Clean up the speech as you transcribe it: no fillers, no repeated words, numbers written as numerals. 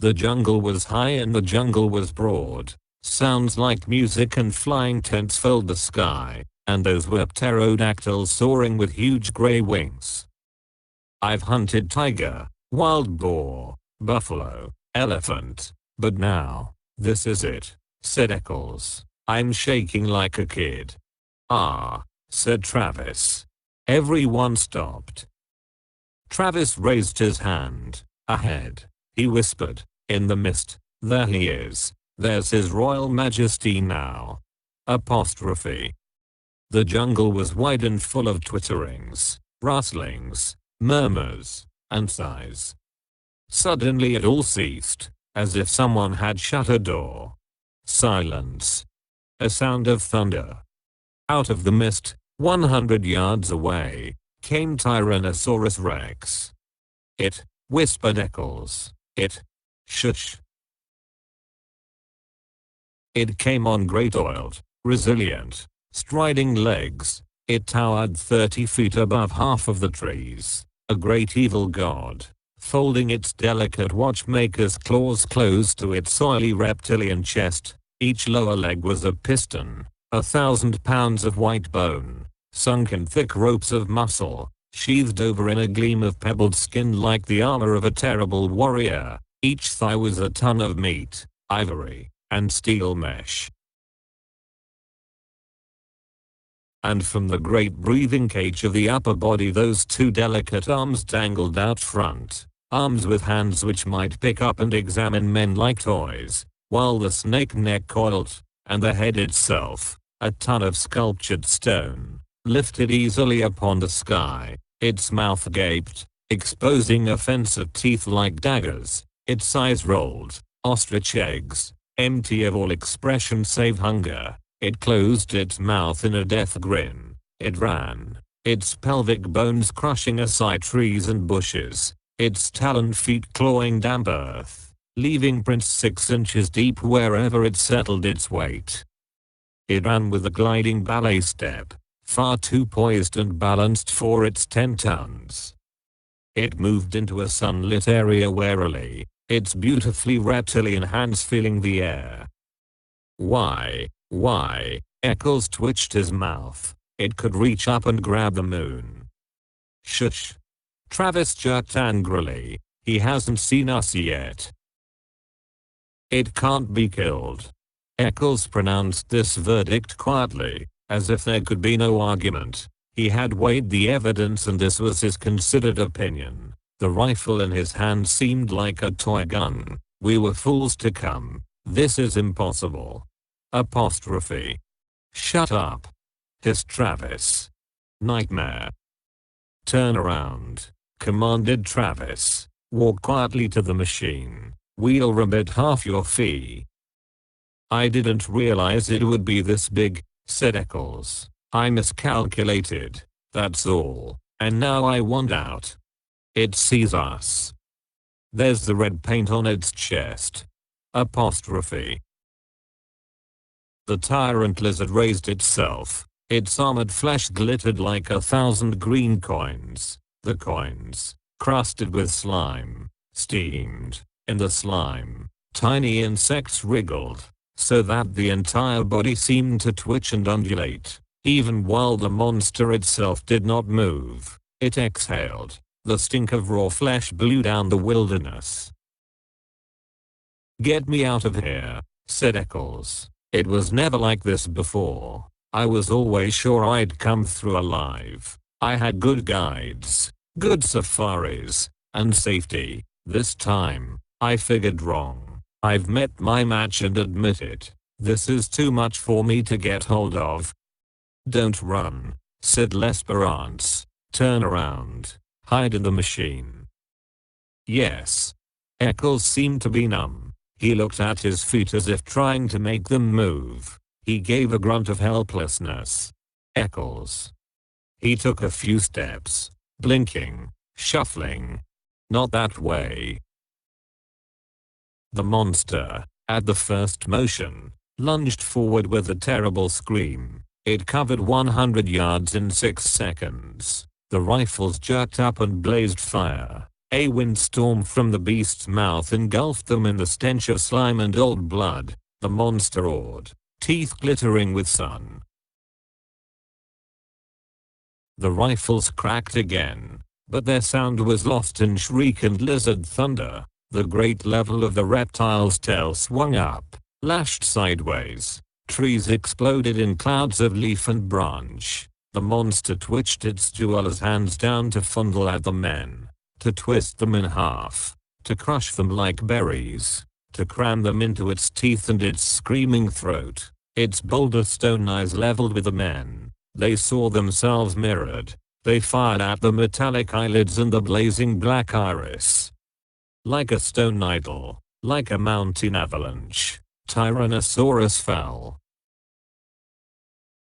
The jungle was high and the jungle was broad. Sounds like music and flying tents filled the sky, and those were pterodactyls soaring with huge gray wings. I've hunted tiger, wild boar, buffalo, elephant, but now, this is it, said Eccles. I'm shaking like a kid. Ah, said Travis. Everyone stopped. Travis raised his hand. Ahead, he whispered, in the mist, there he is. There's his royal majesty now. Apostrophe. The jungle was wide and full of twitterings, rustlings, murmurs, and sighs. Suddenly it all ceased, as if someone had shut a door. Silence. A sound of thunder. Out of the mist, 100 yards away, came Tyrannosaurus Rex. It, whispered Eccles. It. Shush. It came on great oiled, resilient, striding legs. It towered 30 feet above half of the trees, a great evil god, folding its delicate watchmaker's claws close to its oily reptilian chest. Each lower leg was a piston, 1,000 pounds of white bone, sunk in thick ropes of muscle, sheathed over in a gleam of pebbled skin like the armor of a terrible warrior. Each thigh was a ton of meat, ivory, and steel mesh. And from the great breathing cage of the upper body those two delicate arms dangled out front, arms with hands which might pick up and examine men like toys, while the snake neck coiled, and the head itself, a ton of sculptured stone, lifted easily upon the sky. Its mouth gaped, exposing offensive teeth like daggers. Its eyes rolled, ostrich eggs, empty of all expression save hunger. It closed its mouth in a death grin. It ran, its pelvic bones crushing aside trees and bushes, its taloned feet clawing damp earth, leaving prints 6 inches deep wherever it settled its weight. It ran with a gliding ballet step, far too poised and balanced for its 10 tons. It moved into a sunlit area warily, its beautifully reptilian hands filling the air. Why, Eccles twitched his mouth. It could reach up and grab the moon. Shush. Travis jerked angrily. He hasn't seen us yet. It can't be killed. Eccles pronounced this verdict quietly, as if there could be no argument. He had weighed the evidence and this was his considered opinion. The rifle in his hand seemed like a toy gun. We were fools to come. This is impossible. Apostrophe. Shut up. Hissed Travis. Nightmare. Turn around, commanded Travis. Walk quietly to the machine. We'll remit half your fee. I didn't realize it would be this big, said Eccles. I miscalculated, that's all, and now I want out. It sees us. There's the red paint on its chest. Apostrophe. The tyrant lizard raised itself. Its armored flesh glittered like 1,000 green coins. The coins, crusted with slime, steamed. In the slime, tiny insects wriggled, so that the entire body seemed to twitch and undulate. Even while the monster itself did not move, it exhaled. The stink of raw flesh blew down the wilderness. Get me out of here, said Eccles. It was never like this before. I was always sure I'd come through alive. I had good guides, good safaris, and safety. This time, I figured wrong. I've met my match and admit it. This is too much for me to get hold of. Don't run, said L'Esperance. Turn around. Hide in the machine. Yes. Eccles seemed to be numb. He looked at his feet as if trying to make them move. He gave a grunt of helplessness. Eccles. He took a few steps, blinking, shuffling. Not that way. The monster, at the first motion, lunged forward with a terrible scream. It covered 100 yards in 6 seconds. The rifles jerked up and blazed fire. A windstorm from the beast's mouth engulfed them in the stench of slime and old blood. The monster roared, teeth glittering with sun. The rifles cracked again, but their sound was lost in shriek and lizard thunder. The great level of the reptile's tail swung up, lashed sideways. Trees exploded in clouds of leaf and branch. The monster twitched its jewel's hands down to fondle at the men, to twist them in half, to crush them like berries, to cram them into its teeth and its screaming throat. Its boulder stone eyes leveled with the men. They saw themselves mirrored. They fired at the metallic eyelids and the blazing black iris. Like a stone idol, like a mountain avalanche, Tyrannosaurus fell,